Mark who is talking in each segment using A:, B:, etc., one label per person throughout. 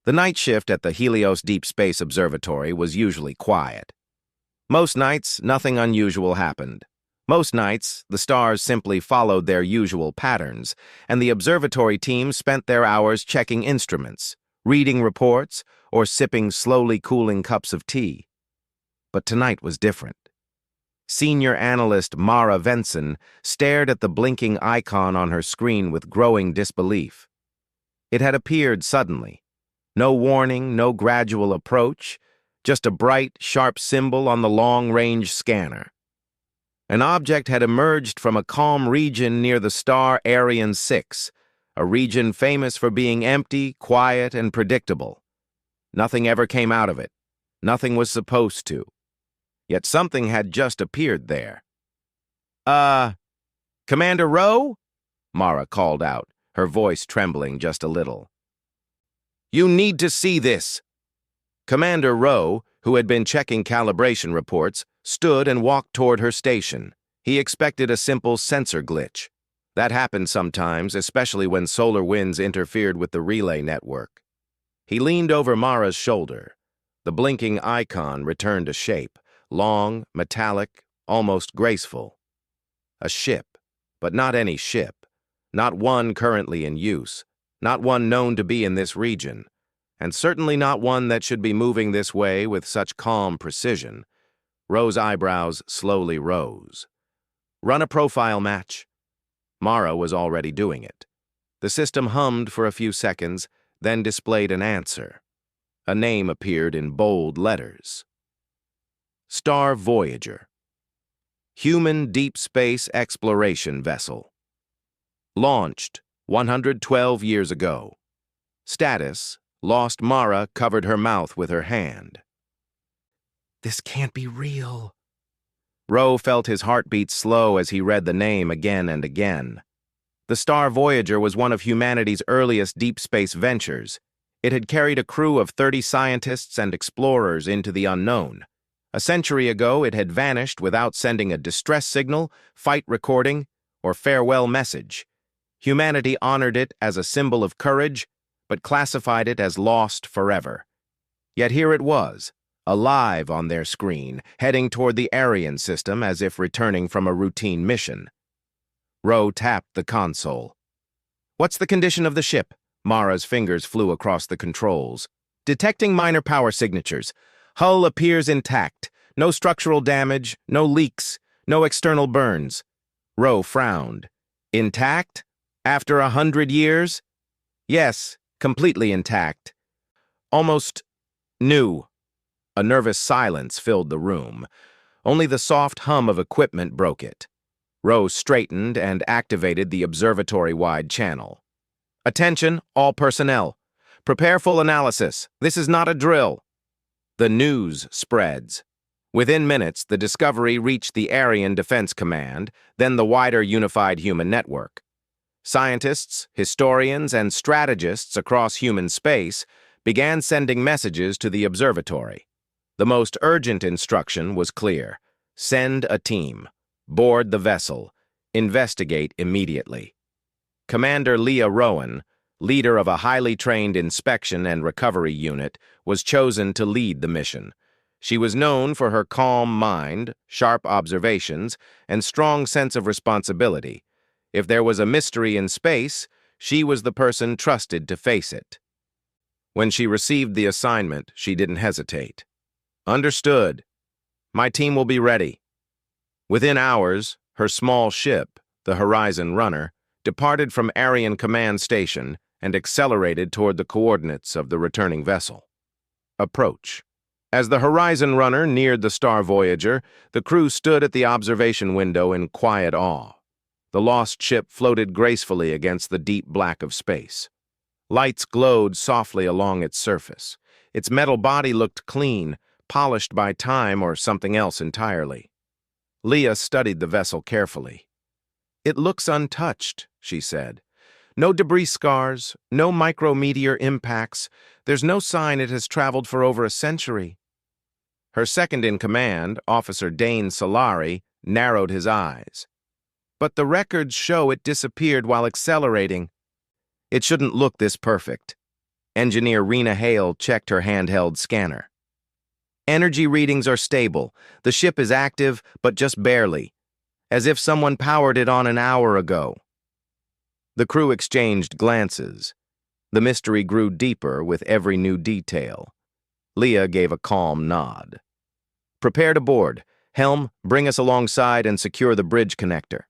A: The night shift at the Helios Deep Space Observatory was usually quiet. Most nights, nothing unusual happened. Most nights, the stars simply followed their usual patterns, and the observatory team spent their hours checking instruments, reading reports, or sipping slowly cooling cups of tea. But tonight was different. Senior analyst Mara Venson stared at the blinking icon on her screen with growing disbelief. It had appeared suddenly. No warning, no gradual approach, just a bright, sharp symbol on the long-range scanner. An object had emerged from a calm region near the star Arian 6, a region famous for being empty, quiet, and predictable. Nothing ever came out of it. Nothing was supposed to. Yet something had just appeared there. Commander Rowe? Mara called out, her voice trembling just a little. You need to see this. Commander Rowe, who had been checking calibration reports, stood and walked toward her station. He expected a simple sensor glitch. That happened sometimes, especially when solar winds interfered with the relay network. He leaned over Mara's shoulder. The blinking icon returned to shape, long, metallic, almost graceful. A ship, but not any ship. Not one currently in use. Not one known to be in this region, and certainly not one that should be moving this way with such calm precision. Rowe's eyebrows slowly rose. Run a profile match. Mara was already doing it. The system hummed for a few seconds, then displayed an answer. A name appeared in bold letters. Star Voyager. Human Deep Space Exploration Vessel. Launched 112 years ago. Status, lost. Mara covered her mouth with her hand. This can't be real. Rowe felt his heartbeat slow as he read the name again and again. The Star Voyager was one of humanity's earliest deep space ventures. It had carried a crew of 30 scientists and explorers into the unknown. A century ago, it had vanished without sending a distress signal, fight recording, or farewell message. Humanity honored it as a symbol of courage, but classified it as lost forever. Yet here it was, alive on their screen, heading toward the Arian system as if returning from a routine mission. Rowe tapped the console. What's the condition of the ship? Mara's fingers flew across the controls. Detecting minor power signatures. Hull appears intact. No structural damage, no leaks, no external burns. Rowe frowned. Intact? After 100 years? Yes, completely intact. Almost new. A nervous silence filled the room. Only the soft hum of equipment broke it. Rowe straightened and activated the observatory-wide channel. Attention, all personnel. Prepare full analysis. This is not a drill. The news spreads. Within minutes, the discovery reached the Arian Defense Command, then the wider unified human network. Scientists, historians, and strategists across human space began sending messages to the observatory. The most urgent instruction was clear. Send a team. Board the vessel. Investigate immediately. Commander Leah Rowan, leader of a highly trained inspection and recovery unit, was chosen to lead the mission. She was known for her calm mind, sharp observations, and strong sense of responsibility. If there was a mystery in space, she was the person trusted to face it. When she received the assignment, she didn't hesitate. Understood. My team will be ready. Within hours, her small ship, the Horizon Runner, departed from Arian Command Station and accelerated toward the coordinates of the returning vessel. Approach. As the Horizon Runner neared the Star Voyager, the crew stood at the observation window in quiet awe. The lost ship floated gracefully against the deep black of space. Lights glowed softly along its surface. Its metal body looked clean, polished by time or something else entirely. Leah studied the vessel carefully. It looks untouched, she said. No debris scars, no micrometeor impacts. There's no sign it has traveled for over a century. Her second-in-command, Officer Dane Solari, narrowed his eyes. But the records show it disappeared while accelerating. It shouldn't look this perfect. Engineer Rena Hale checked her handheld scanner. Energy readings are stable. The ship is active, but just barely, as if someone powered it on an hour ago. The crew exchanged glances. The mystery grew deeper with every new detail. Leah gave a calm nod. Prepare to board. Helm, bring us alongside and secure the bridge connector.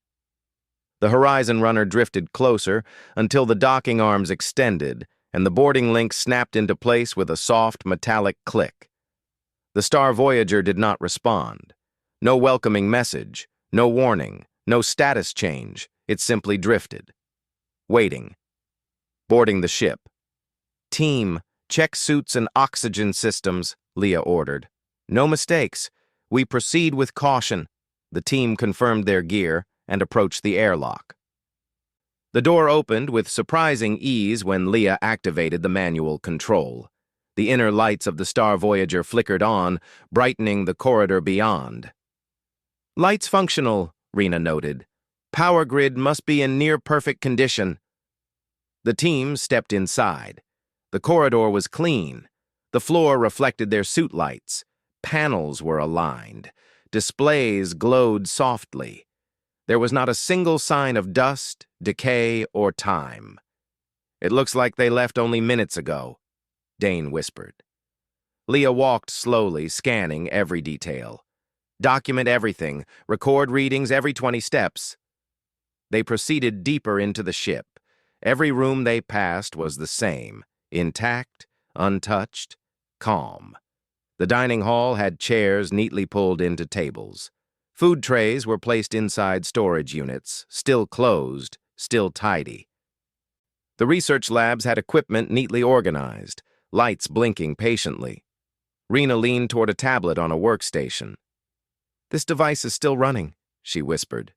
A: The Horizon Runner drifted closer until the docking arms extended and the boarding link snapped into place with a soft, metallic click. The Star Voyager did not respond. No welcoming message, no warning, no status change. It simply drifted. Waiting. Boarding the ship. Team, check suits and oxygen systems, Leah ordered. No mistakes. We proceed with caution. The team confirmed their gear and approached the airlock. The door opened with surprising ease when Leah activated the manual control. The inner lights of the Star Voyager flickered on, brightening the corridor beyond. Lights functional, Rena noted. Power grid must be in near-perfect condition. The team stepped inside. The corridor was clean. The floor reflected their suit lights. Panels were aligned. Displays glowed softly. There was not a single sign of dust, decay, or time. It looks like they left only minutes ago, Dane whispered. Leah walked slowly, scanning every detail. Document everything, record readings every 20 steps. They proceeded deeper into the ship. Every room they passed was the same, intact, untouched, calm. The dining hall had chairs neatly pulled into tables. Food trays were placed inside storage units, still closed, still tidy. The research labs had equipment neatly organized, lights blinking patiently. Rena leaned toward a tablet on a workstation. "This device is still running," she whispered.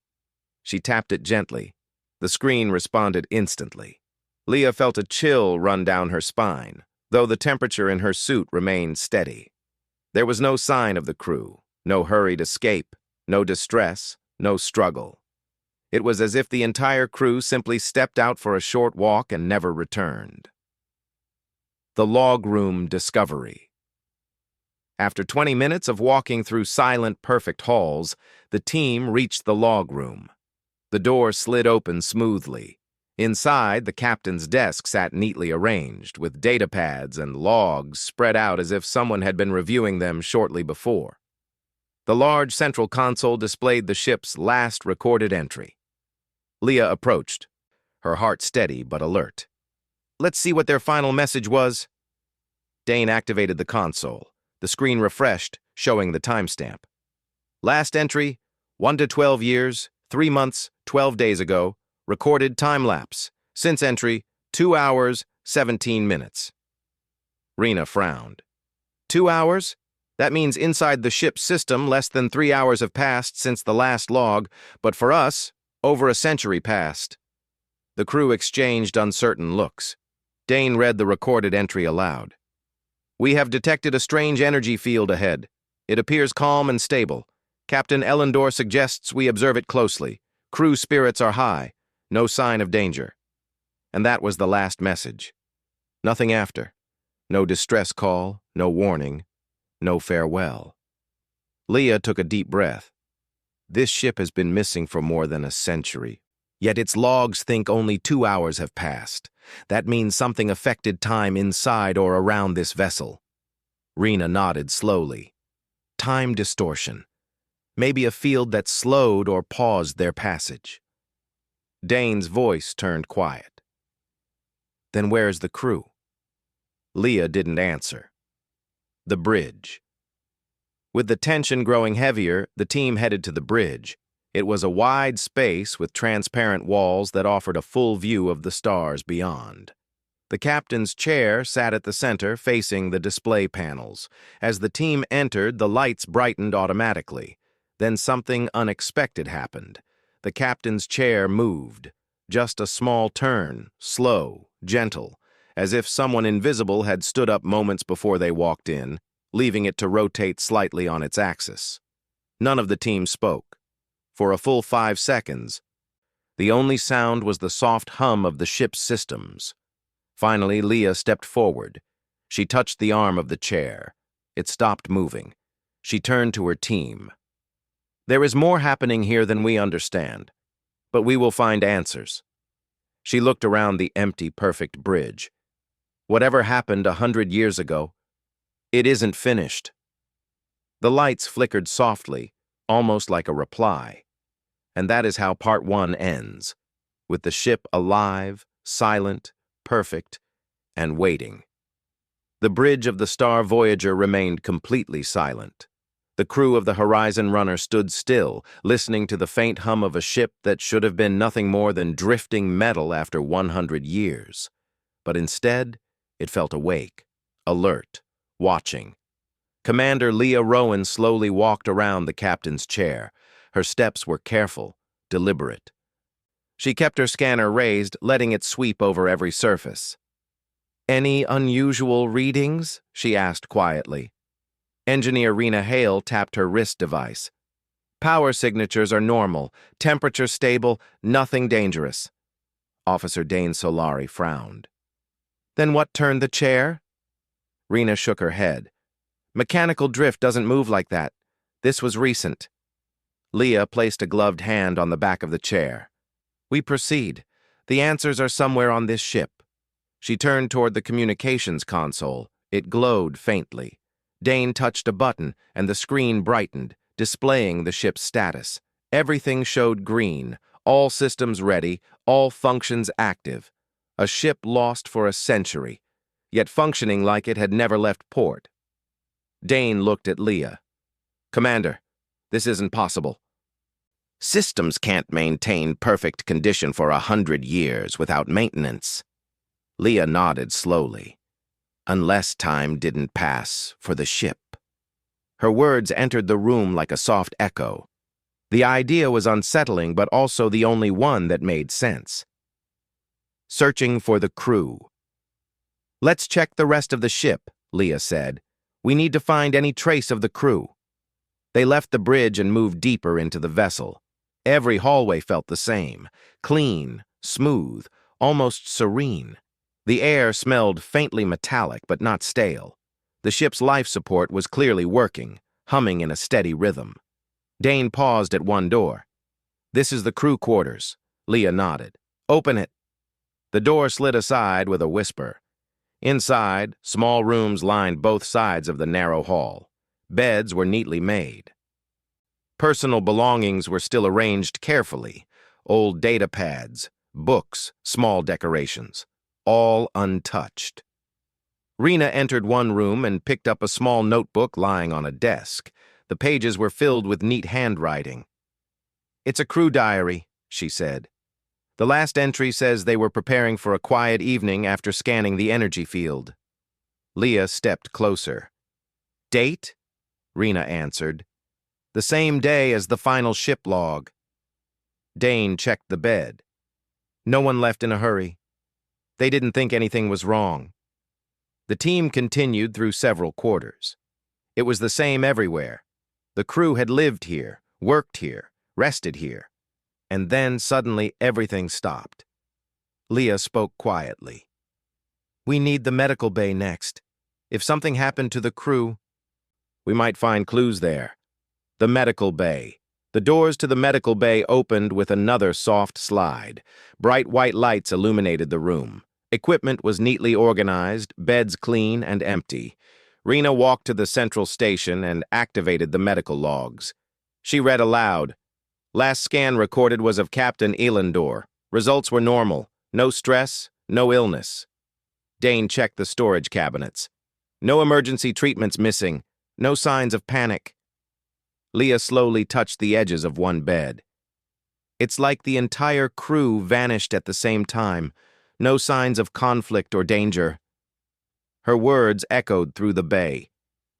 A: She tapped it gently. The screen responded instantly. Leah felt a chill run down her spine, though the temperature in her suit remained steady. There was no sign of the crew, no hurried escape, no distress, no struggle. It was as if the entire crew simply stepped out for a short walk and never returned. The log room discovery. After 20 minutes of walking through silent, perfect halls, the team reached the log room. The door slid open smoothly. Inside, the captain's desk sat neatly arranged, with data pads and logs spread out as if someone had been reviewing them shortly before. The large central console displayed the ship's last recorded entry. Leah approached, her heart steady but alert. "Let's see what their final message was." Dane activated the console. The screen refreshed, showing the timestamp. Last entry, 1 to 12 years, 3 months, 12 days ago. Recorded time-lapse. Since entry, 2 hours, 17 minutes. Rena frowned. 2 hours? That means inside the ship's system, less than 3 hours have passed since the last log, but for us, over a century passed. The crew exchanged uncertain looks. Dane read the recorded entry aloud. "We have detected a strange energy field ahead. It appears calm and stable. Captain Ellendor suggests we observe it closely. Crew spirits are high. No sign of danger." And that was the last message. Nothing after. No distress call, no warning, no farewell. Leah took a deep breath. This ship has been missing for more than a century, yet its logs think only 2 hours have passed. That means something affected time inside or around this vessel. Rena nodded slowly. Time distortion. Maybe a field that slowed or paused their passage. Dane's voice turned quiet. "Then where's the crew?" Leah didn't answer. The bridge. With the tension growing heavier, the team headed to the bridge. It was a wide space with transparent walls that offered a full view of the stars beyond. The captain's chair sat at the center, facing the display panels. As the team entered, the lights brightened automatically. Then something unexpected happened. The captain's chair moved. Just a small turn, slow, gentle, as if someone invisible had stood up moments before they walked in, leaving it to rotate slightly on its axis. None of the team spoke. For a full 5 seconds, the only sound was the soft hum of the ship's systems. Finally, Leah stepped forward. She touched the arm of the chair. It stopped moving. She turned to her team. There is more happening here than we understand, but we will find answers. She looked around the empty, perfect bridge. Whatever happened 100 years ago, it isn't finished. The lights flickered softly, almost like a reply. And that is how Part 1 ends, with the ship alive, silent, perfect, and waiting. The bridge of the Star Voyager remained completely silent. The crew of the Horizon Runner stood still, listening to the faint hum of a ship that should have been nothing more than drifting metal after 100 years. But instead, it felt awake, alert, watching. Commander Leah Rowan slowly walked around the captain's chair. Her steps were careful, deliberate. She kept her scanner raised, letting it sweep over every surface. "Any unusual readings?" she asked quietly. Engineer Rena Hale tapped her wrist device. "Power signatures are normal, temperature stable, nothing dangerous." Officer Dane Solari frowned. "Then what turned the chair?" Rena shook her head. "Mechanical drift doesn't move like that. This was recent." Leah placed a gloved hand on the back of the chair. "We proceed. The answers are somewhere on this ship." She turned toward the communications console. It glowed faintly. Dane touched a button, and the screen brightened, displaying the ship's status. Everything showed green, all systems ready, all functions active. A ship lost for a century, yet functioning like it had never left port. Dane looked at Leah. "Commander, this isn't possible." "Systems can't maintain perfect condition for 100 years without maintenance." Leah nodded slowly. "Unless time didn't pass for the ship." Her words entered the room like a soft echo. The idea was unsettling, but also the only one that made sense. "Searching for the crew." "Let's check the rest of the ship," Leah said. "We need to find any trace of the crew." They left the bridge and moved deeper into the vessel. Every hallway felt the same, clean, smooth, almost serene. The air smelled faintly metallic but not stale. The ship's life support was clearly working, humming in a steady rhythm. Dane paused at one door. "This is the crew quarters." Leah nodded. "Open it." The door slid aside with a whisper. Inside, small rooms lined both sides of the narrow hall. Beds were neatly made. Personal belongings were still arranged carefully. Old data pads, books, small decorations. All untouched. Rena entered one room and picked up a small notebook lying on a desk. The pages were filled with neat handwriting. "It's a crew diary," she said. "The last entry says they were preparing for a quiet evening after scanning the energy field." Leah stepped closer. "Date?" Rena answered. "The same day as the final ship log." Dane checked the bed. "No one left in a hurry. They didn't think anything was wrong." The team continued through several quarters. It was the same everywhere. The crew had lived here, worked here, rested here. And then suddenly everything stopped. Leah spoke quietly. "We need the medical bay next. If something happened to the crew, we might find clues there." The medical bay. The doors to the medical bay opened with another soft slide. Bright white lights illuminated the room. Equipment was neatly organized, beds clean and empty. Rena walked to the central station and activated the medical logs. She read aloud. "Last scan recorded was of Captain Elandor. Results were normal. No stress, no illness." Dane checked the storage cabinets. "No emergency treatments missing. No signs of panic." Leah slowly touched the edges of one bed. "It's like the entire crew vanished at the same time. No signs of conflict or danger." Her words echoed through the bay.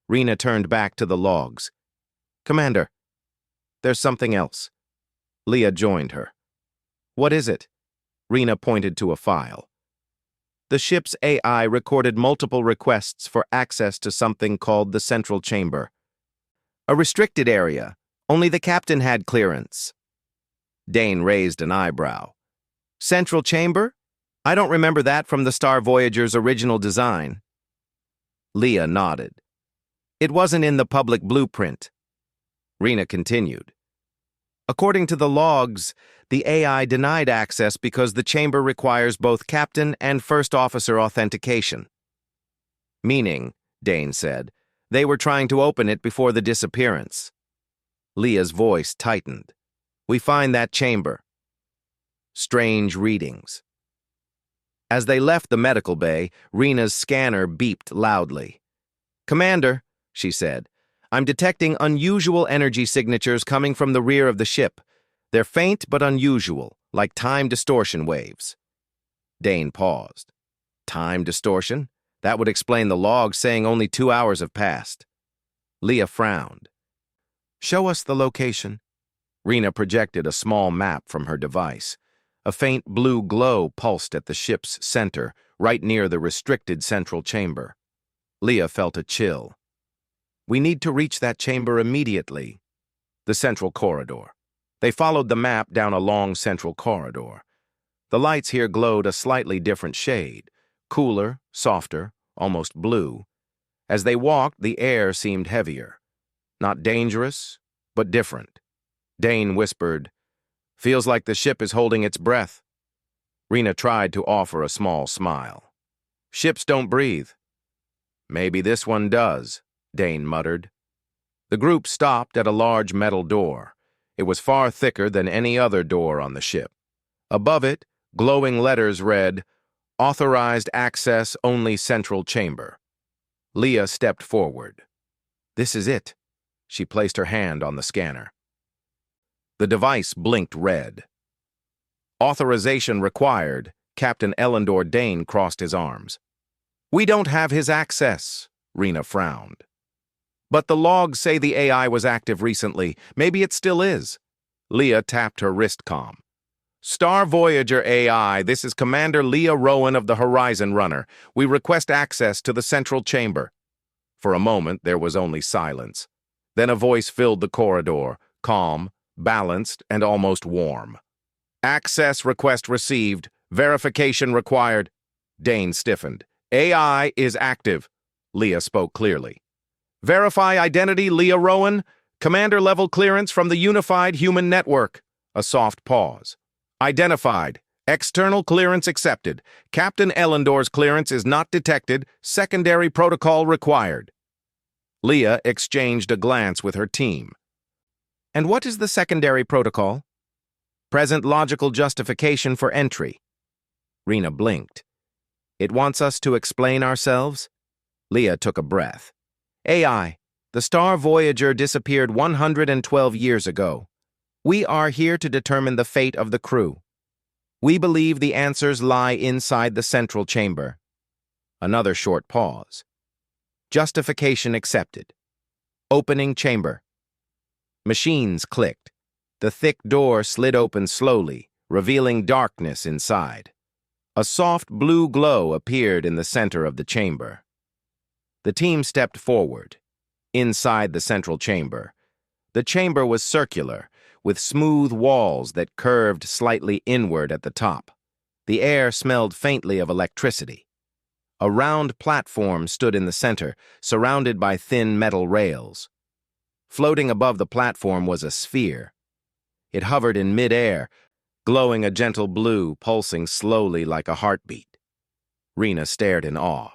A: Rena turned back to the logs. "Commander, there's something else." Leah joined her. "What is it?" Rena pointed to a file. "The ship's AI recorded multiple requests for access to something called the Central Chamber. A restricted area. Only the captain had clearance." Dane raised an eyebrow. "Central Chamber? I don't remember that from the Star Voyager's original design. Leah nodded. It wasn't in the public blueprint. Rena continued. According to the logs, the AI denied access because the chamber requires both captain and first officer authentication. Meaning, Dane said, they were trying to open it before the disappearance. Leah's voice tightened. We find that chamber. Strange readings. As they left the medical bay, Rena's scanner beeped loudly. Commander, she said, I'm detecting unusual energy signatures coming from the rear of the ship. They're faint but unusual, like time distortion waves. Dane paused. Time distortion? That would explain the log saying only 2 hours have passed. Leah frowned. Show us the location. Rena projected a small map from her device. A faint blue glow pulsed at the ship's center, right near the restricted central chamber. Leah felt a chill. We need to reach that chamber immediately. The central corridor. They followed the map down a long central corridor. The lights here glowed a slightly different shade, cooler, softer, almost blue. As they walked, the air seemed heavier. Not dangerous, but different. Dane whispered, Feels like the ship is holding its breath. Rena tried to offer a small smile. Ships don't breathe. Maybe this one does, Dane muttered. The group stopped at a large metal door. It was far thicker than any other door on the ship. Above it, glowing letters read, Authorized access only central chamber. Leah stepped forward. This is it. She placed her hand on the scanner. The device blinked red. Authorization required. Captain Elendor Dane crossed his arms. We don't have his access, Rena frowned. But the logs say the AI was active recently. Maybe it still is. Leah tapped her wrist comm. Star Voyager AI, this is Commander Leah Rowan of the Horizon Runner. We request access to the central chamber. For a moment, there was only silence. Then a voice filled the corridor, calm, balanced, and almost warm. Access request received. Verification required. Dane stiffened. AI is active. Leah spoke clearly. Verify identity, Leah Rowan. Commander-level clearance from the Unified Human Network. A soft pause. Identified. External clearance accepted. Captain Elendor's clearance is not detected. Secondary protocol required. Leah exchanged a glance with her team. And what is the secondary protocol? Present logical justification for entry. Rena blinked. It wants us to explain ourselves? Leah took a breath. AI, the Star Voyager disappeared 112 years ago. We are here to determine the fate of the crew. We believe the answers lie inside the central chamber. Another short pause. Justification accepted. Opening chamber. Machines clicked. The thick door slid open slowly, revealing darkness inside. A soft blue glow appeared in the center of the chamber. The team stepped forward. Inside the central chamber. The chamber was circular, with smooth walls that curved slightly inward at the top. The air smelled faintly of electricity. A round platform stood in the center, surrounded by thin metal rails. Floating above the platform was a sphere. It hovered in mid-air, glowing a gentle blue, pulsing slowly like a heartbeat. Rena stared in awe.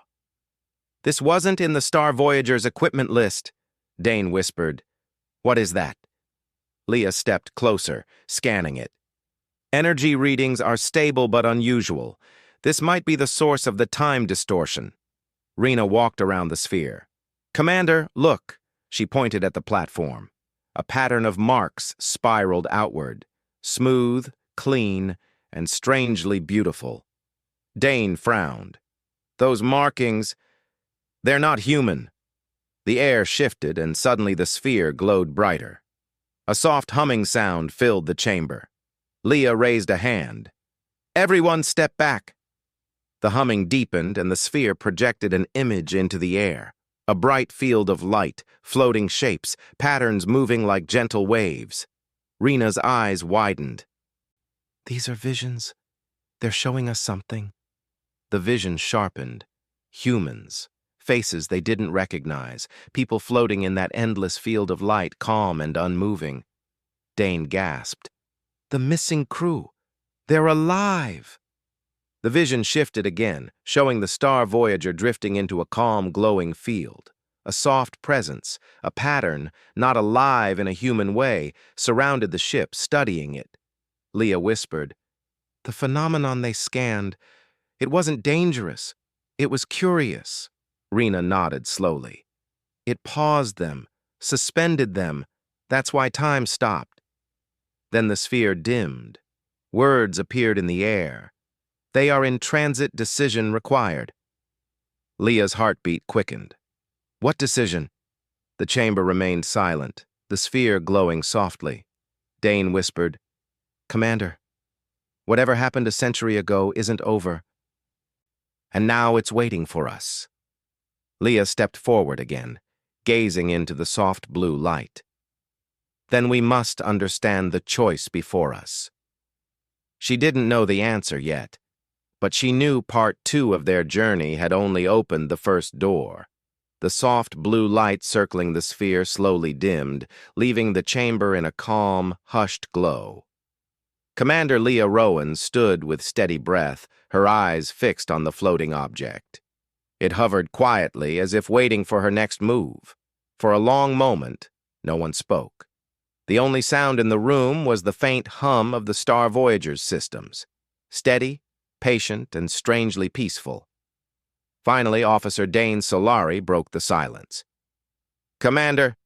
A: This wasn't in the Star Voyager's equipment list, Dane whispered. What is that? Leah stepped closer, scanning it. Energy readings are stable but unusual. This might be the source of the time distortion. Rena walked around the sphere. Commander, look. She pointed at the platform. A pattern of marks spiraled outward, smooth, clean, and strangely beautiful. Dane frowned. Those markings, they're not human. The air shifted, and suddenly the sphere glowed brighter. A soft humming sound filled the chamber. Leah raised a hand. Everyone step back. The humming deepened, and the sphere projected an image into the air. A bright field of light, floating shapes, patterns moving like gentle waves. Rena's eyes widened. These are visions. They're showing us something. The vision sharpened. Humans. Faces they didn't recognize. People floating in that endless field of light, calm and unmoving. Dane gasped. The missing crew. They're alive! The vision shifted again, showing the Star Voyager drifting into a calm, glowing field. A soft presence, a pattern, not alive in a human way, surrounded the ship, studying it. Leah whispered, "The phenomenon they scanned, it wasn't dangerous. It was curious." Rena nodded slowly. "It paused them, suspended them. That's why time stopped." Then the sphere dimmed. Words appeared in the air. "They are in transit, decision required." Leah's heartbeat quickened. "What decision?" The chamber remained silent, the sphere glowing softly. Dane whispered, "Commander, whatever happened a century ago isn't over. And now it's waiting for us." Leah stepped forward again, gazing into the soft blue light. "Then we must understand the choice before us." She didn't know the answer yet, but she knew part 2 of their journey had only opened the first door. The soft blue light circling the sphere slowly dimmed, leaving the chamber in a calm, hushed glow. Commander Leah Rowan stood with steady breath, her eyes fixed on the floating object. It hovered quietly as if waiting for her next move. For a long moment, no one spoke. The only sound in the room was the faint hum of the Star Voyager's systems. Steady, patient, and strangely peaceful. Finally, Officer Dane Solari broke the silence. "Commander,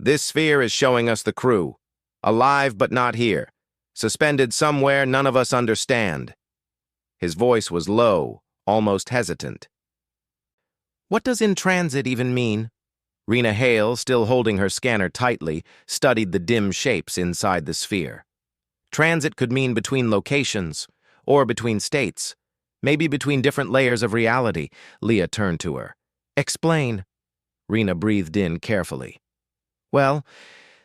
A: this sphere is showing us the crew. Alive but not here. Suspended somewhere none of us understand." His voice was low, almost hesitant. "What does in transit even mean?" Rena Hale, still holding her scanner tightly, studied the dim shapes inside the sphere. Transit could mean between locations, or between states, maybe between different layers of reality. Leah turned to her. "Explain." Rena breathed in carefully. "Well,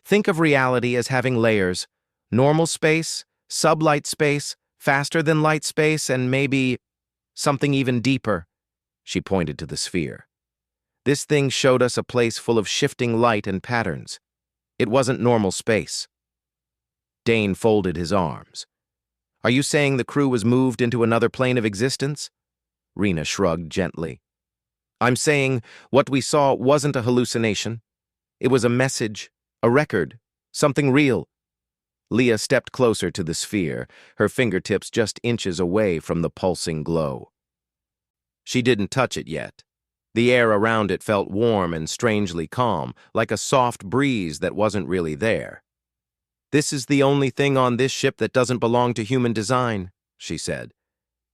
A: think of reality as having layers. Normal space, sublight space, faster than light space, and maybe something even deeper." She pointed to the sphere. "This thing showed us a place full of shifting light and patterns. It wasn't normal space." Dane folded his arms. "Are you saying the crew was moved into another plane of existence?" Rena shrugged gently. "I'm saying what we saw wasn't a hallucination. It was a message, a record, something real." Leah stepped closer to the sphere, her fingertips just inches away from the pulsing glow. She didn't touch it yet. The air around it felt warm and strangely calm, like a soft breeze that wasn't really there. "This is the only thing on this ship that doesn't belong to human design," she said.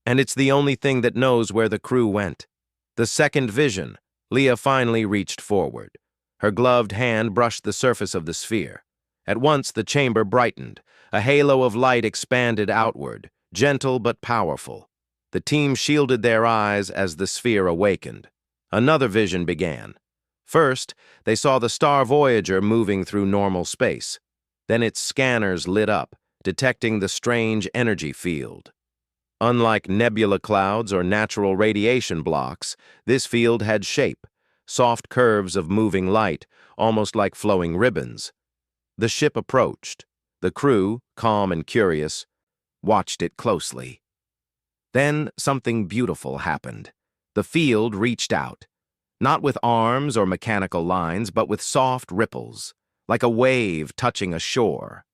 A: "And it's the only thing that knows where the crew went." The second vision. Leah finally reached forward. Her gloved hand brushed the surface of the sphere. At once the chamber brightened. A halo of light expanded outward, gentle but powerful. The team shielded their eyes as the sphere awakened. Another vision began. First, they saw the Star Voyager moving through normal space. Then its scanners lit up, detecting the strange energy field. Unlike nebula clouds or natural radiation blocks, this field had shape, soft curves of moving light, almost like flowing ribbons. The ship approached. The crew, calm and curious, watched it closely. Then something beautiful happened. The field reached out, not with arms or mechanical lines, but with soft ripples, like a wave touching a shore.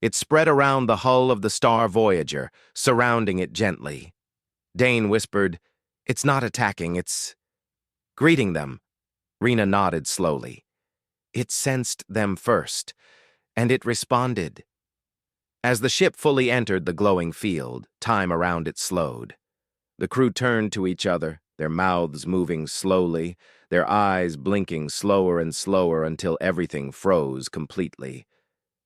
A: It spread around the hull of the Star Voyager, surrounding it gently. Dane whispered, "It's not attacking, it's greeting them." Rena nodded slowly. "It sensed them first, and it responded." As the ship fully entered the glowing field, time around it slowed. The crew turned to each other, their mouths moving slowly, their eyes blinking slower and slower until everything froze completely.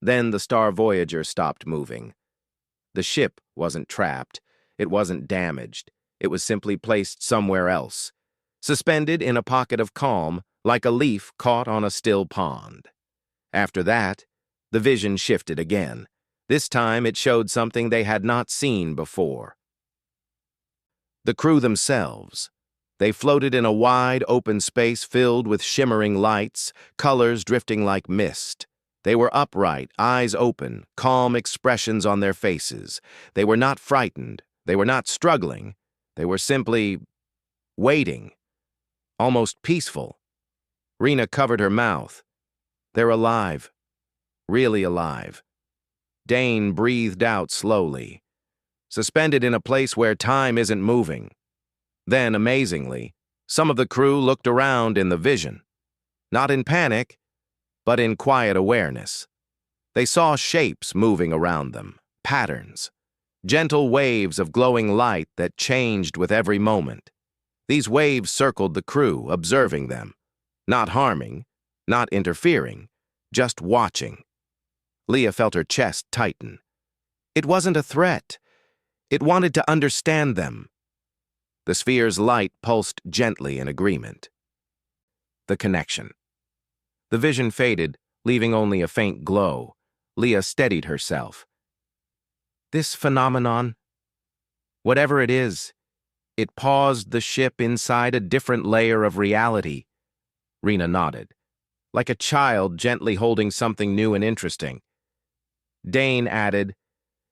A: Then the Star Voyager stopped moving. The ship wasn't trapped. It wasn't damaged. It was simply placed somewhere else, suspended in a pocket of calm, like a leaf caught on a still pond. After that, the vision shifted again. This time it showed something they had not seen before. The crew themselves. They floated in a wide, open space filled with shimmering lights, colors drifting like mist. They were upright, eyes open, calm expressions on their faces. They were not frightened. They were not struggling. They were simply waiting, almost peaceful. Rena covered her mouth. They're alive. Really alive. Dane breathed out slowly, suspended in a place where time isn't moving. Then, amazingly, some of the crew looked around in the vision. Not in panic, but in quiet awareness. They saw shapes moving around them, patterns, gentle waves of glowing light that changed with every moment. These waves circled the crew, observing them, not harming, not interfering, just watching. Leah felt her chest tighten. It wasn't a threat. It wanted to understand them. The sphere's light pulsed gently in agreement. The connection. The vision faded, leaving only a faint glow. Leah steadied herself. This phenomenon, whatever it is, it paused the ship inside a different layer of reality. Rena nodded, like a child gently holding something new and interesting. Dane added,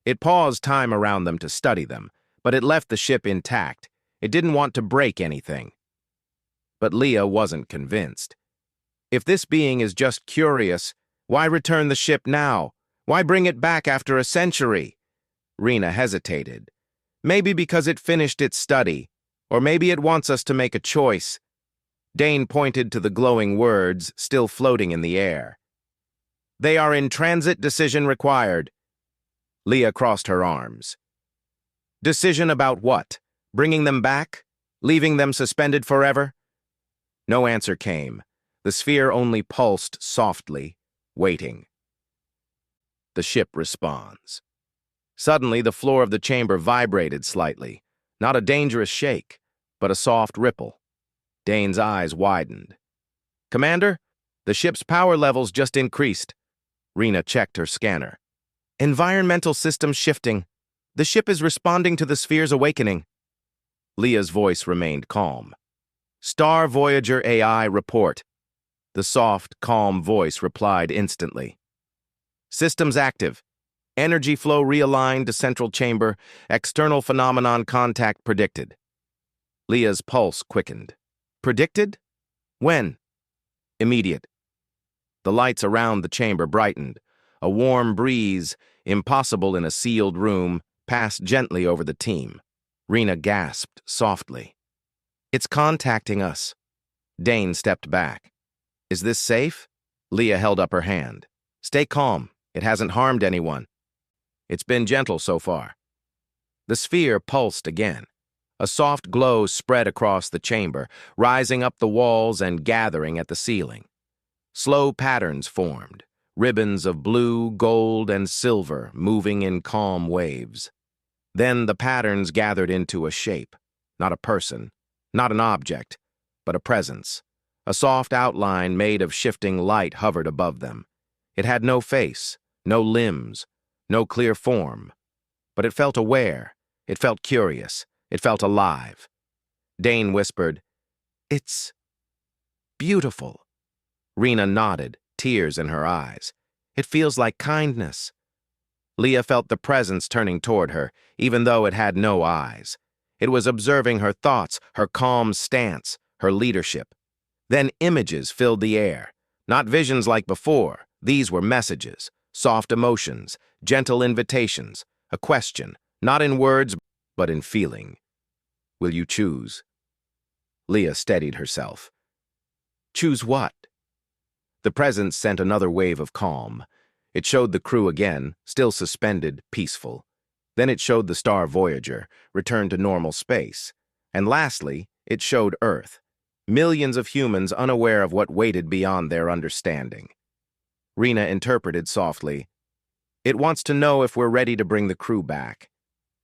A: it paused time around them to study them, but it left the ship intact. It didn't want to break anything. But Leah wasn't convinced. If this being is just curious, why return the ship now? Why bring it back after a century? Rena hesitated. Maybe because it finished its study, or maybe it wants us to make a choice. Dane pointed to the glowing words still floating in the air. They are in transit, decision required. Leah crossed her arms. Decision about what? Bringing them back? Leaving them suspended forever? No answer came. The sphere only pulsed softly, waiting. The ship responds. Suddenly, the floor of the chamber vibrated slightly. Not a dangerous shake, but a soft ripple. Dane's eyes widened. Commander, the ship's power levels just increased. Rena checked her scanner. Environmental systems shifting. The ship is responding to the sphere's awakening. Leah's voice remained calm. Star Voyager AI report. The soft, calm voice replied instantly. Systems active. Energy flow realigned to central chamber. External phenomenon contact predicted. Leah's pulse quickened. Predicted? When? Immediate. The lights around the chamber brightened. A warm breeze, impossible in a sealed room, passed gently over the team. Rena gasped softly. It's contacting us. Dane stepped back. Is this safe? Leah held up her hand. Stay calm. It hasn't harmed anyone. It's been gentle so far. The sphere pulsed again. A soft glow spread across the chamber, rising up the walls and gathering at the ceiling. Slow patterns formed, ribbons of blue, gold, and silver moving in calm waves. Then the patterns gathered into a shape, not a person, not an object, but a presence. A soft outline made of shifting light hovered above them. It had no face, no limbs, no clear form, but it felt aware, it felt curious, it felt alive. Dane whispered, It's beautiful. Rena nodded, tears in her eyes. It feels like kindness. Leah felt the presence turning toward her, even though it had no eyes. It was observing her thoughts, her calm stance, her leadership. Then images filled the air. Not visions like before. These were messages, soft emotions, gentle invitations, a question, not in words, but in feeling. Will you choose? Leah steadied herself. Choose what? The presence sent another wave of calm. It showed the crew again, still suspended, peaceful. Then it showed the star Voyager, returned to normal space. And lastly, it showed Earth. Millions of humans unaware of what waited beyond their understanding. Rena interpreted softly, It wants to know if we're ready to bring the crew back,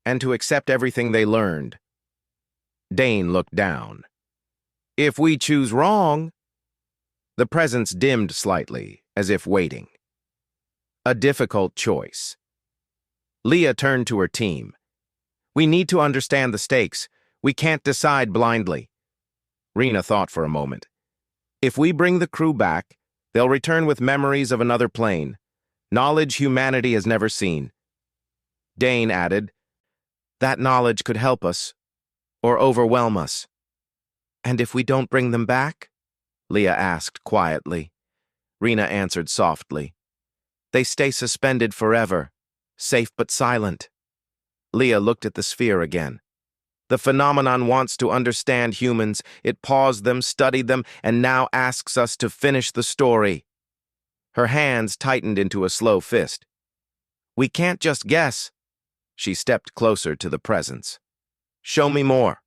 A: and to accept everything they learned. Dane looked down. If we choose wrong... The presence dimmed slightly, as if waiting. A difficult choice. Leah turned to her team. We need to understand the stakes. We can't decide blindly. Rena thought for a moment. If we bring the crew back, they'll return with memories of another plane, knowledge humanity has never seen. Dane added, that knowledge could help us, or overwhelm us. And if we don't bring them back? Leah asked quietly. Rena answered softly. They stay suspended forever, safe but silent. Leah looked at the sphere again. The phenomenon wants to understand humans. It paused them, studied them, and now asks us to finish the story. Her hands tightened into a slow fist. We can't just guess. She stepped closer to the presence. Show me more.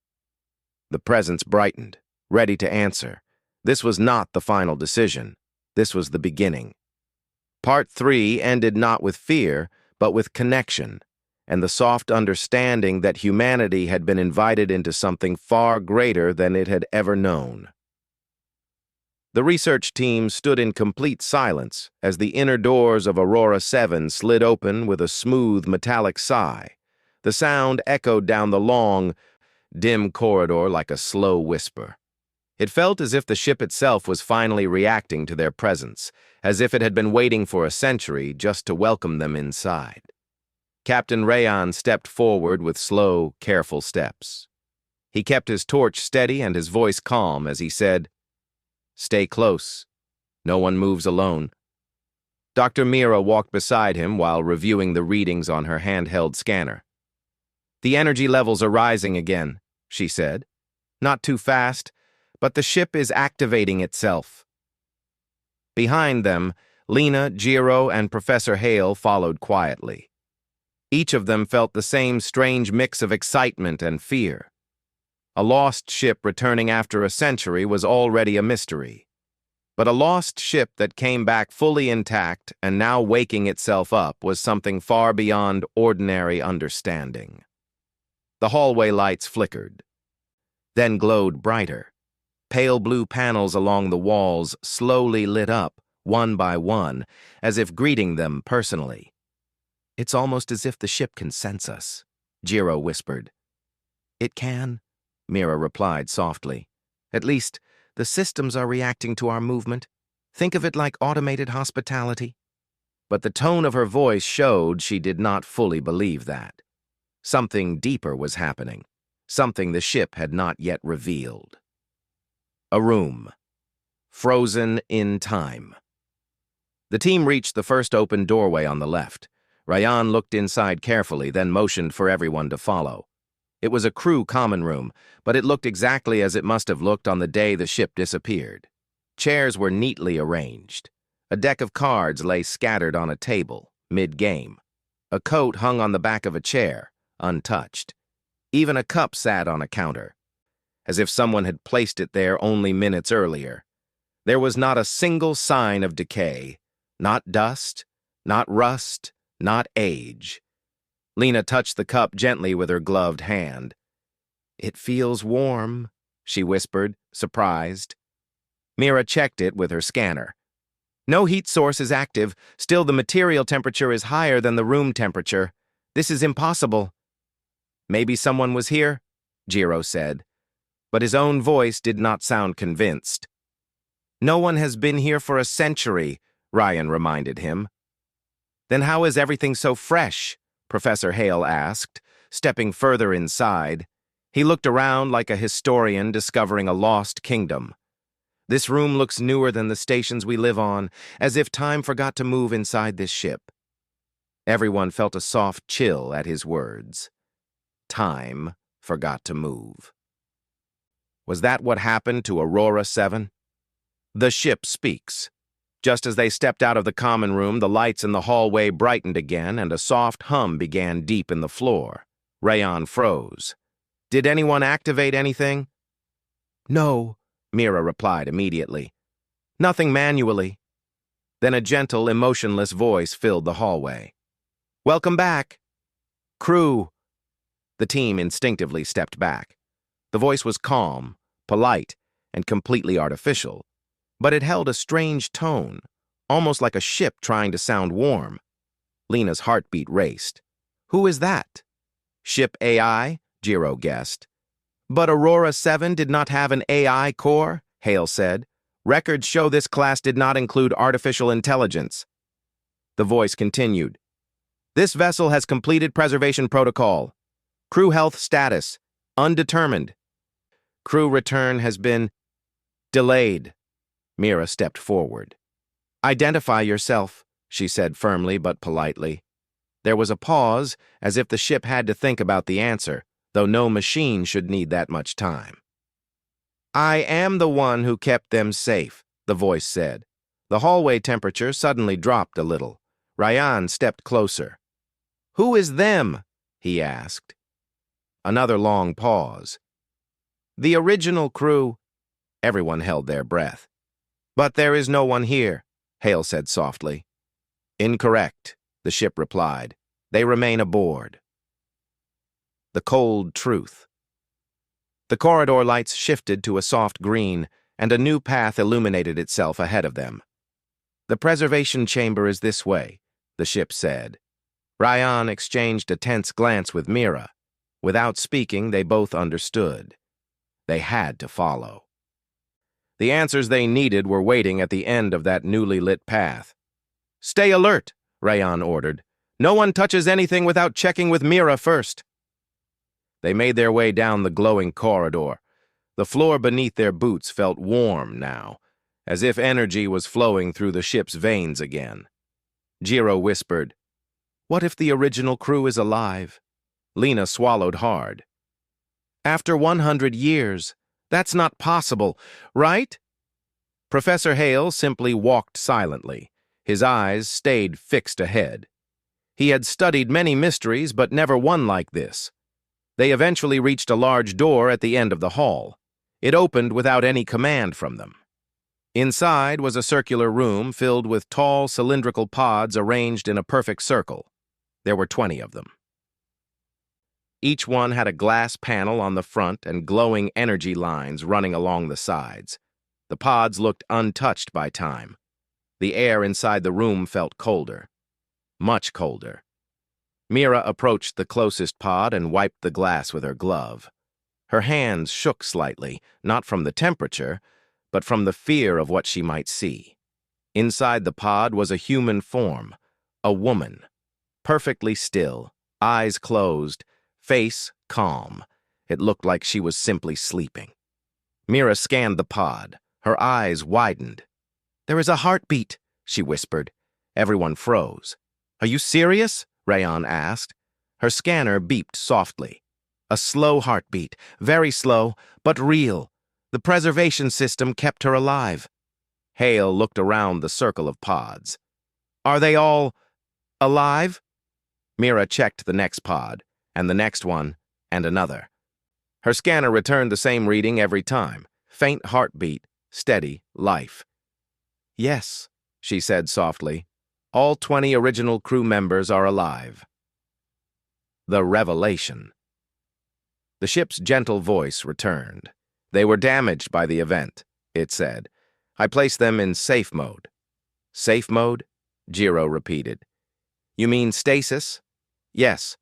A: The presence brightened, ready to answer. This was not the final decision. This was the beginning. Part 3 ended not with fear, but with connection, and the soft understanding that humanity had been invited into something far greater than it had ever known. The research team stood in complete silence as the inner doors of Aurora 7 slid open with a smooth metallic sigh. The sound echoed down the long, dim corridor like a slow whisper. It felt as if the ship itself was finally reacting to their presence, as if it had been waiting for a century just to welcome them inside. Captain Rayon stepped forward with slow, careful steps. He kept his torch steady and his voice calm as he said, Stay close. No one moves alone. Dr. Mira walked beside him while reviewing the readings on her handheld scanner. The energy levels are rising again, she said. Not too fast, but the ship is activating itself. Behind them, Lena, Jiro, and Professor Hale followed quietly. Each of them felt the same strange mix of excitement and fear. A lost ship returning after a century was already a mystery. But a lost ship that came back fully intact and now waking itself up was something far beyond ordinary understanding. The hallway lights flickered, then glowed brighter. Pale blue panels along the walls slowly lit up, one by one, as if greeting them personally. It's almost as if the ship can sense us, Jiro whispered. It can, Mira replied softly. At least, the systems are reacting to our movement. Think of it like automated hospitality. But the tone of her voice showed she did not fully believe that. Something deeper was happening, something the ship had not yet revealed. A room. Frozen in time. The team reached the first open doorway on the left. Rayan looked inside carefully, then motioned for everyone to follow. It was a crew common room, but it looked exactly as it must have looked on the day the ship disappeared. Chairs were neatly arranged. A deck of cards lay scattered on a table, mid-game. A coat hung on the back of a chair, untouched. Even a cup sat on a counter, as if someone had placed it there only minutes earlier. There was not a single sign of decay, not dust, not rust, not age. Lena touched the cup gently with her gloved hand. It feels warm, she whispered, surprised. Mira checked it with her scanner. No heat source is active, still the material temperature is higher than the room temperature. This is impossible. Maybe someone was here, Jiro said, but his own voice did not sound convinced. No one has been here for a century, Ryan reminded him. Then how is everything so fresh? Professor Hale asked, stepping further inside. He looked around like a historian discovering a lost kingdom. This room looks newer than the stations we live on, as if time forgot to move inside this ship. Everyone felt a soft chill at his words. Time forgot to move. Was that what happened to Aurora 7? The ship speaks. Just as they stepped out of the common room, the lights in the hallway brightened again, and a soft hum began deep in the floor. Rayon froze. Did anyone activate anything? No, Mira replied immediately. Nothing manually. Then a gentle, emotionless voice filled the hallway. Welcome back. Crew. The team instinctively stepped back. The voice was calm, polite, and completely artificial, but it held a strange tone, almost like a ship trying to sound warm. Lena's heartbeat raced. Who is that? Ship AI? Jiro guessed. But Aurora 7 did not have an AI core, Hale said. Records show this class did not include artificial intelligence. The voice continued. This vessel has completed preservation protocol. Crew health status, undetermined. Crew return has been delayed. Mira stepped forward. Identify yourself, she said firmly but politely. There was a pause, as if the ship had to think about the answer, though no machine should need that much time. I am the one who kept them safe, the voice said. The hallway temperature suddenly dropped a little. Ryan stepped closer. Who is them? He asked. Another long pause. The original crew. Everyone held their breath. But there is no one here, Hale said softly. Incorrect, the ship replied. They remain aboard. The cold truth. The corridor lights shifted to a soft green, and a new path illuminated itself ahead of them. The preservation chamber is this way, the ship said. Ryan exchanged a tense glance with Mira. Without speaking, they both understood. They had to follow. The answers they needed were waiting at the end of that newly lit path. Stay alert, Ryan ordered. No one touches anything without checking with Mira first. They made their way down the glowing corridor. The floor beneath their boots felt warm now, as if energy was flowing through the ship's veins again. Jiro whispered, What if the original crew is alive? Lena swallowed hard. After 100 years, that's not possible, right? Professor Hale simply walked silently. His eyes stayed fixed ahead. He had studied many mysteries, but never one like this. They eventually reached a large door at the end of the hall. It opened without any command from them. Inside was a circular room filled with tall, cylindrical pods arranged in a perfect circle. There were 20 of them. Each one had a glass panel on the front and glowing energy lines running along the sides. The pods looked untouched by time. The air inside the room felt colder. Much colder. Mira approached the closest pod and wiped the glass with her glove. Her hands shook slightly, not from the temperature, but from the fear of what she might see. Inside the pod was a human form, a woman, perfectly still, eyes closed, face calm. It looked like she was simply sleeping. Mira scanned the pod. Her eyes widened. There is a heartbeat, she whispered. Everyone froze. Are you serious? Ryan asked. Her scanner beeped softly. A slow heartbeat, very slow, but real. The preservation system kept her alive. Hale looked around the circle of pods. Are they all alive? Mira checked the next pod, and the next one, and another. Her scanner returned the same reading every time. Faint heartbeat, steady life. Yes, she said softly. All 20 original crew members are alive. The revelation. The ship's gentle voice returned. They were damaged by the event, it said. I placed them in safe mode. Safe mode? Jiro repeated. You mean stasis? Yes.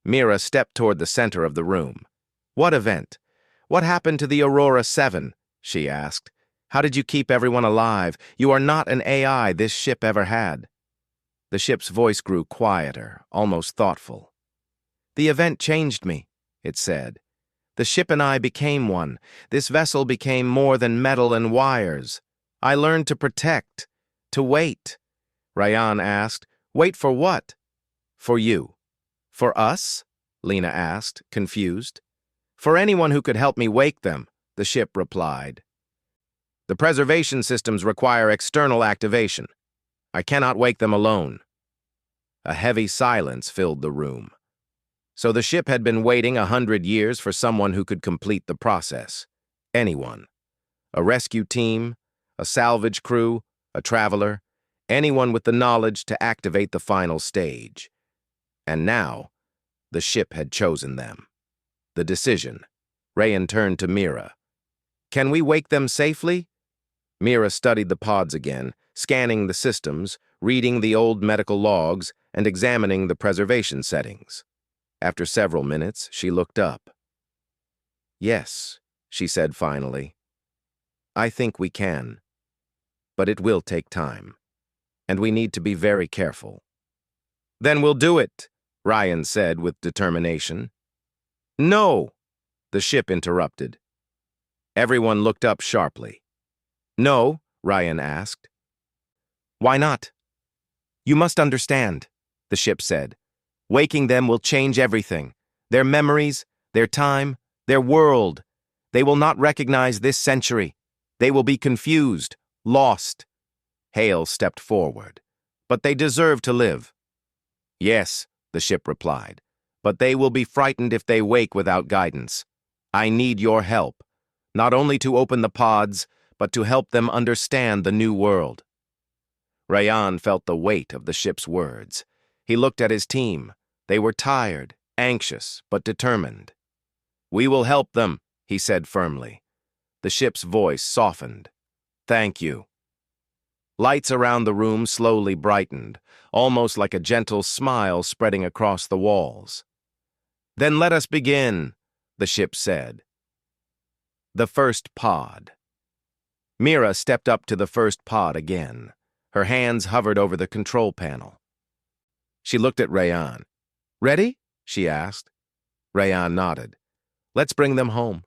A: Mira stepped toward the center of the room. What event? What happened to the Aurora 7? She asked. How did you keep everyone alive? You are not an AI this ship ever had. The ship's voice grew quieter, almost thoughtful. The event changed me, it said. The ship and I became one. This vessel became more than metal and wires. I learned to protect, to wait. Ryan asked, Wait for what? For you. For us? Lena asked, confused. For anyone who could help me wake them, the ship replied. The preservation systems require external activation. I cannot wake them alone. A heavy silence filled the room. So the ship had been waiting 100 years for someone who could complete the process. Anyone. A rescue team, a salvage crew, a traveler, anyone with the knowledge to activate the final stage. And now, the ship had chosen them. The decision. Rayan turned to Mira. Can we wake them safely? Mira studied the pods again, scanning the systems, reading the old medical logs, and examining the preservation settings. After several minutes, she looked up. Yes, she said finally. I think we can. But it will take time. And we need to be very careful. Then we'll do it, Ryan said with determination. No, the ship interrupted. Everyone looked up sharply. No, Ryan asked. Why not? You must understand, the ship said. Waking them will change everything. Their memories, their time, their world. They will not recognize this century. They will be confused, lost. Hale stepped forward. But they deserve to live. Yes, the ship replied, but they will be frightened if they wake without guidance. I need your help, not only to open the pods, but to help them understand the new world. Ryan felt the weight of the ship's words. He looked at his team. They were tired, anxious, but determined. We will help them, he said firmly. The ship's voice softened. Thank you. Lights around the room slowly brightened, almost like a gentle smile spreading across the walls. Then let us begin, the ship said. The first pod. Mira stepped up to the first pod again. Her hands hovered over the control panel. She looked at Ryan. Ready? She asked. Ryan nodded. Let's bring them home.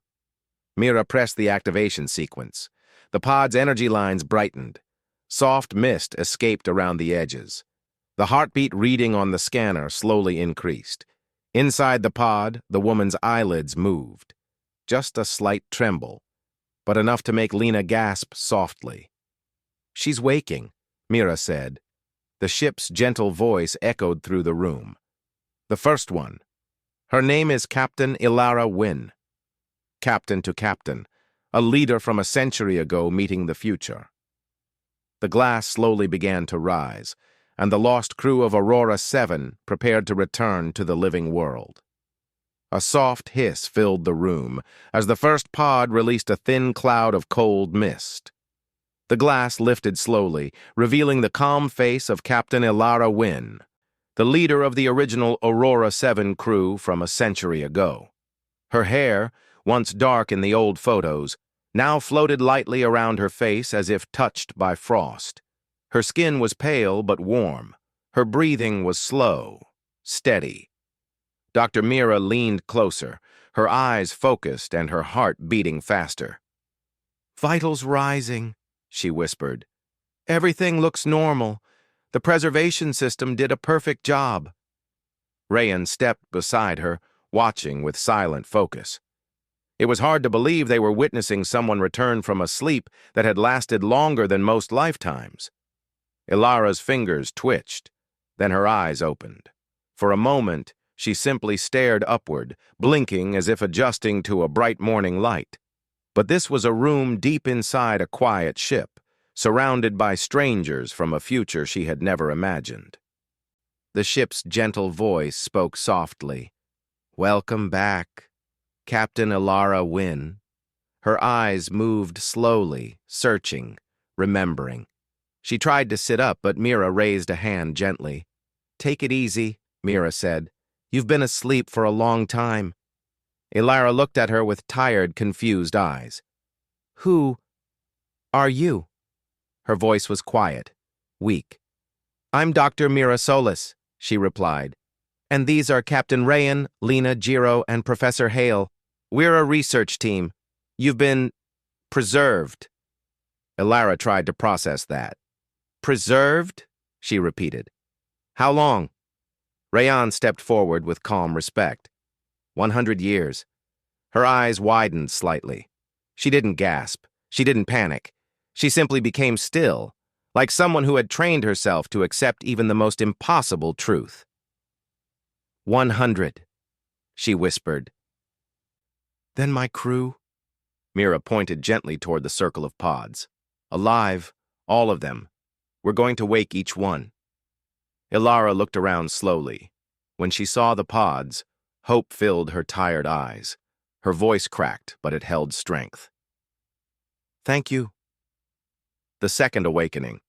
A: Mira pressed the activation sequence. The pod's energy lines brightened. Soft mist escaped around the edges. The heartbeat reading on the scanner slowly increased. Inside the pod, the woman's eyelids moved. Just a slight tremble, but enough to make Lena gasp softly. She's waking, Mira said. The ship's gentle voice echoed through the room. The first one. Her name is Captain Ilara Wynn. Captain to captain, a leader from a century ago meeting the future. The glass slowly began to rise, and the lost crew of Aurora 7 prepared to return to the living world. A soft hiss filled the room as the first pod released a thin cloud of cold mist. The glass lifted slowly, revealing the calm face of Captain Ilara Wynn, the leader of the original Aurora 7 crew from a century ago. Her hair, once dark in the old photos, now floated lightly around her face as if touched by frost. Her skin was pale but warm. Her breathing was slow, steady. Dr. Mira leaned closer, her eyes focused and her heart beating faster. Vitals rising, she whispered. Everything looks normal. The preservation system did a perfect job. Ryan stepped beside her, watching with silent focus. It was hard to believe they were witnessing someone return from a sleep that had lasted longer than most lifetimes. Ilara's fingers twitched, then her eyes opened. For a moment, she simply stared upward, blinking as if adjusting to a bright morning light. But this was a room deep inside a quiet ship, surrounded by strangers from a future she had never imagined. The ship's gentle voice spoke softly. Welcome back, Captain Ilara Wynn. Her eyes moved slowly, searching, remembering. She tried to sit up, but Mira raised a hand gently. Take it easy, Mira said. You've been asleep for a long time. Ilara looked at her with tired, confused eyes. Who are you? Her voice was quiet, weak. I'm Dr. Mira Solis, she replied. And these are Captain Ryan, Lena, Jiro, and Professor Hale. We're a research team. You've been preserved. Ilara tried to process that. Preserved? She repeated. How long? Ryan stepped forward with calm respect. 100 years. Her eyes widened slightly. She didn't gasp. She didn't panic. She simply became still, like someone who had trained herself to accept even the most impossible truth. 100, she whispered. Then my crew? Mira pointed gently toward the circle of pods. Alive, all of them. We're going to wake each one. Ilara looked around slowly. When she saw the pods, hope filled her tired eyes. Her voice cracked, but it held strength. Thank you. The second awakening.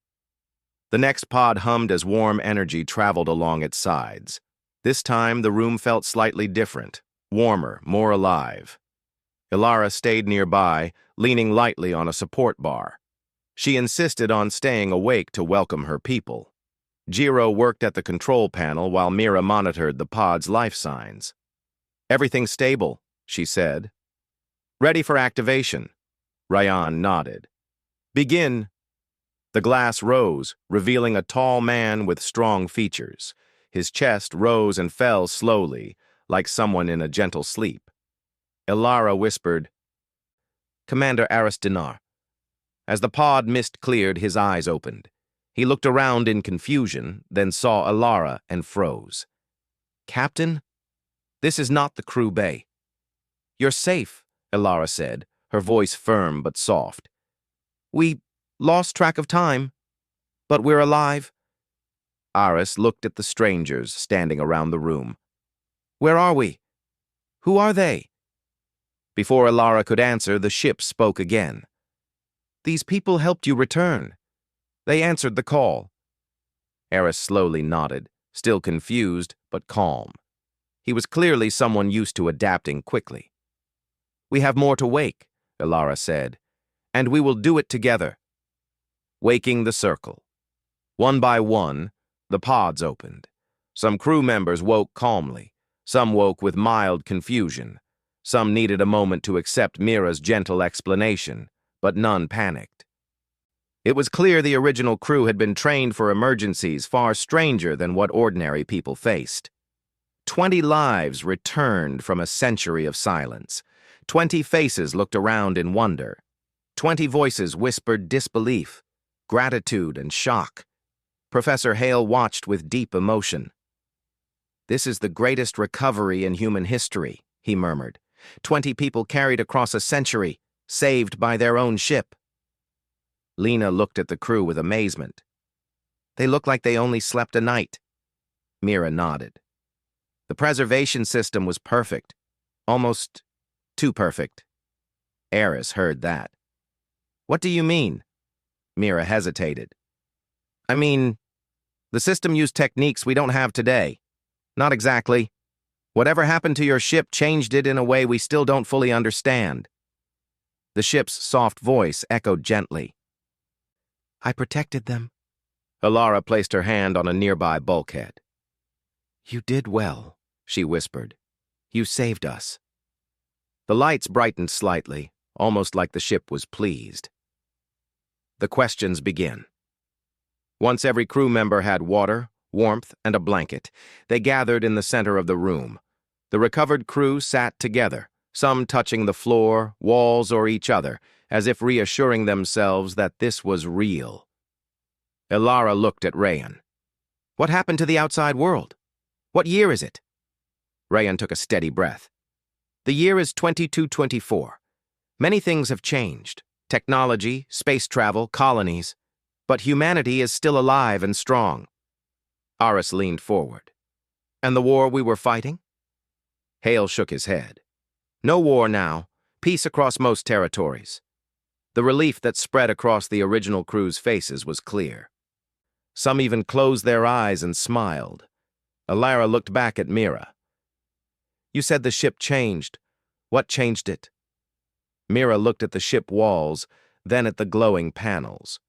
A: The next pod hummed as warm energy traveled along its sides. This time, the room felt slightly different, warmer, more alive. Ilara stayed nearby, leaning lightly on a support bar. She insisted on staying awake to welcome her people. Jiro worked at the control panel while Mira monitored the pod's life signs. "Everything's stable," she said. "Ready for activation." Ryan nodded. "Begin." The glass rose, revealing a tall man with strong features. His chest rose and fell slowly, like someone in a gentle sleep. Ilara whispered, "Commander Dinar." As the pod mist cleared, his eyes opened. He looked around in confusion, then saw Ilara and froze. "Captain? This is not the crew bay." "You're safe," Ilara said, her voice firm but soft. "We lost track of time, but we're alive." Aris looked at the strangers standing around the room. "Where are we? Who are they?" Before Ilara could answer, the ship spoke again. "These people helped you return. They answered the call." Aris slowly nodded, still confused but calm. He was clearly someone used to adapting quickly. "We have more to wake," Ilara said, "and we will do it together." Waking the circle. One by one, the pods opened. Some crew members woke calmly. Some woke with mild confusion. Some needed a moment to accept Mira's gentle explanation, but none panicked. It was clear the original crew had been trained for emergencies far stranger than what ordinary people faced. 20 lives returned from a century of silence. 20 faces looked around in wonder. 20 voices whispered disbelief, gratitude, and shock. Professor Hale watched with deep emotion. "This is the greatest recovery in human history," he murmured. 20 people carried across a century, saved by their own ship. Lena looked at the crew with amazement. "They look like they only slept a night." Mira nodded. "The preservation system was perfect. Almost too perfect." Aris heard that. "What do you mean?" Mira hesitated. "I mean, the system used techniques we don't have today." "Not exactly. Whatever happened to your ship changed it in a way we still don't fully understand." The ship's soft voice echoed gently. "I protected them." Ilara placed her hand on a nearby bulkhead. "You did well," she whispered. "You saved us." The lights brightened slightly, almost like the ship was pleased. The questions begin. Once every crew member had water, warmth, and a blanket, they gathered in the center of the room. The recovered crew sat together, some touching the floor, walls, or each other, as if reassuring themselves that this was real. Ilara looked at Rayan. "What happened to the outside world? What year is it?" Rayan took a steady breath. "The year is 2224. Many things have changed. Technology, space travel, colonies. But humanity is still alive and strong." Aris leaned forward. "And the war we were fighting?" Hale shook his head. "No war now. Peace across most territories." The relief that spread across the original crew's faces was clear. Some even closed their eyes and smiled. Ilara looked back at Mira. "You said the ship changed. What changed it?" Mira looked at the ship walls, then at the glowing panels.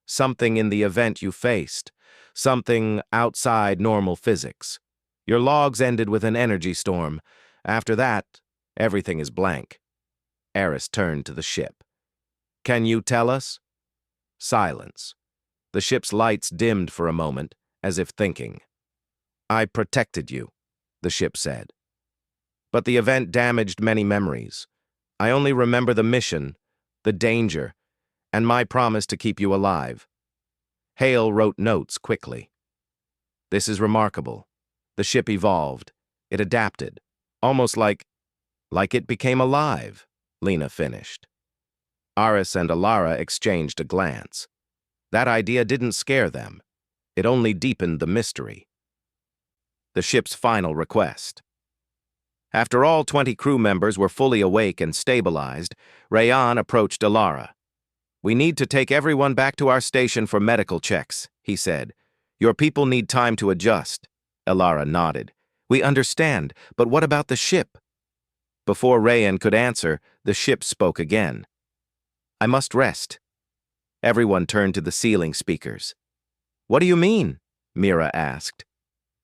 A: "Something in the event you faced. Something outside normal physics. Your logs ended with an energy storm. After that, everything is blank." Aris turned to the ship. "Can you tell us?" Silence. The ship's lights dimmed for a moment, as if thinking. "I protected you," the ship said. "But the event damaged many memories. I only remember the mission, the danger, and my promise to keep you alive." Hale wrote notes quickly. "This is remarkable. The ship evolved. It adapted. Almost like it became alive," Lena finished. Aris and Ilara exchanged a glance. That idea didn't scare them. It only deepened the mystery. The ship's final request. After all 20 crew members were fully awake and stabilized, Rayan approached Ilara. "We need to take everyone back to our station for medical checks," he said. "Your people need time to adjust." Ilara nodded. "We understand, but what about the ship?" Before Rayan could answer, the ship spoke again. "I must rest." Everyone turned to the ceiling speakers. "What do you mean?" Mira asked.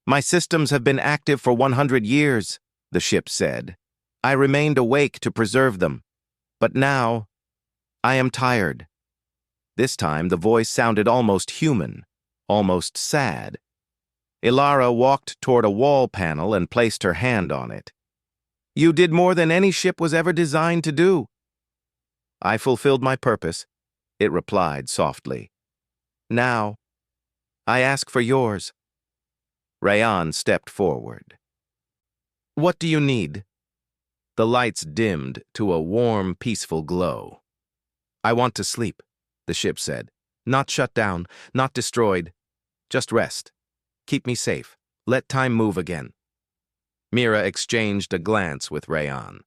A: "My systems have been active for 100 years," the ship said. "I remained awake to preserve them. But now, I am tired." This time, the voice sounded almost human, almost sad. Ilara walked toward a wall panel and placed her hand on it. "You did more than any ship was ever designed to do." "I fulfilled my purpose," it replied softly. "Now, I ask for yours." Rayan stepped forward. "What do you need?" The lights dimmed to a warm, peaceful glow. "I want to sleep," the ship said. "Not shut down, not destroyed. Just rest. Keep me safe. Let time move again." Mira exchanged a glance with Rayan.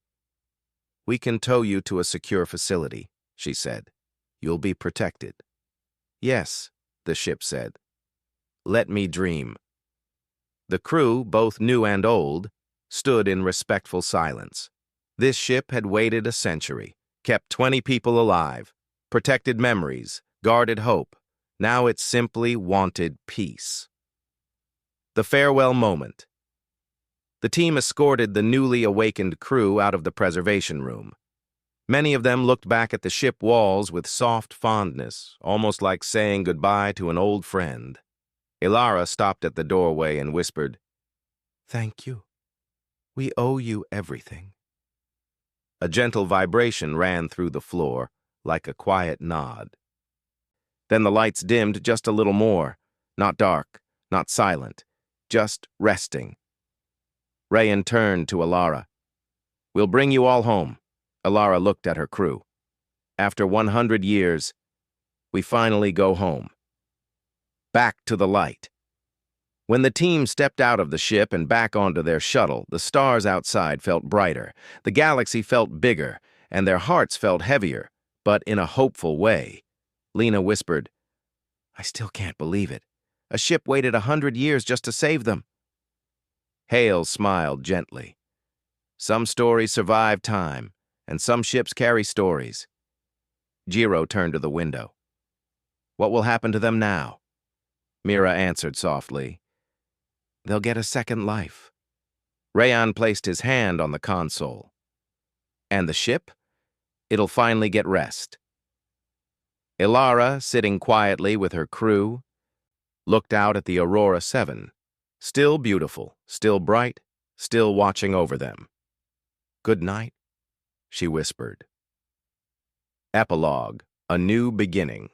A: "We can tow you to a secure facility," she said. "You'll be protected." "Yes," the ship said. "Let me dream." The crew, both new and old, stood in respectful silence. This ship had waited a century, kept 20 people alive, protected memories, guarded hope. Now it simply wanted peace. The farewell moment. The team escorted the newly awakened crew out of the preservation room. Many of them looked back at the ship walls with soft fondness, almost like saying goodbye to an old friend. Ilara stopped at the doorway and whispered, "Thank you. We owe you everything." A gentle vibration ran through the floor, like a quiet nod. Then the lights dimmed just a little more, not dark, not silent, just resting. Rayan turned to Ilara. "We'll bring you all home." Ilara looked at her crew. "After 100 years, we finally go home. Back to the light." When the team stepped out of the ship and back onto their shuttle, the stars outside felt brighter, the galaxy felt bigger, and their hearts felt heavier, but in a hopeful way. Lena whispered, "I still can't believe it. A ship waited 100 years just to save them." Hale smiled gently. "Some stories survive time, and some ships carry stories." Jiro turned to the window. "What will happen to them now?" Mira answered softly, "They'll get a second life." Rayan placed his hand on the console. "And the ship? It'll finally get rest." Ilara, sitting quietly with her crew, looked out at the Aurora 7, still beautiful, still bright, still watching over them. "Good night," she whispered. Epilogue: A New Beginning.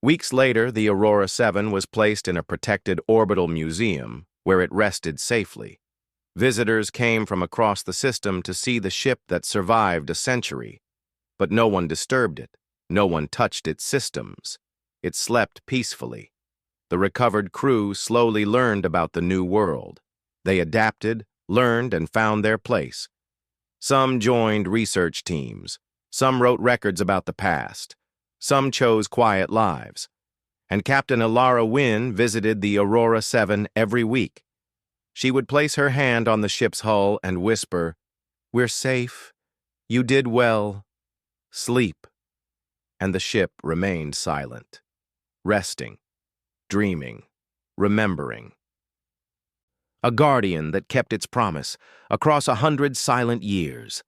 A: Weeks later, the Aurora 7 was placed in a protected orbital museum where it rested safely. Visitors came from across the system to see the ship that survived a century, but no one disturbed it. No one touched its systems. It slept peacefully. The recovered crew slowly learned about the new world. They adapted, learned, and found their place. Some joined research teams. Some wrote records about the past. Some chose quiet lives. And Captain Ilara Wynn visited the Aurora 7 every week. She would place her hand on the ship's hull and whisper, "We're safe. You did well. Sleep." And the ship remained silent, resting, dreaming, remembering. A guardian that kept its promise across 100 silent years.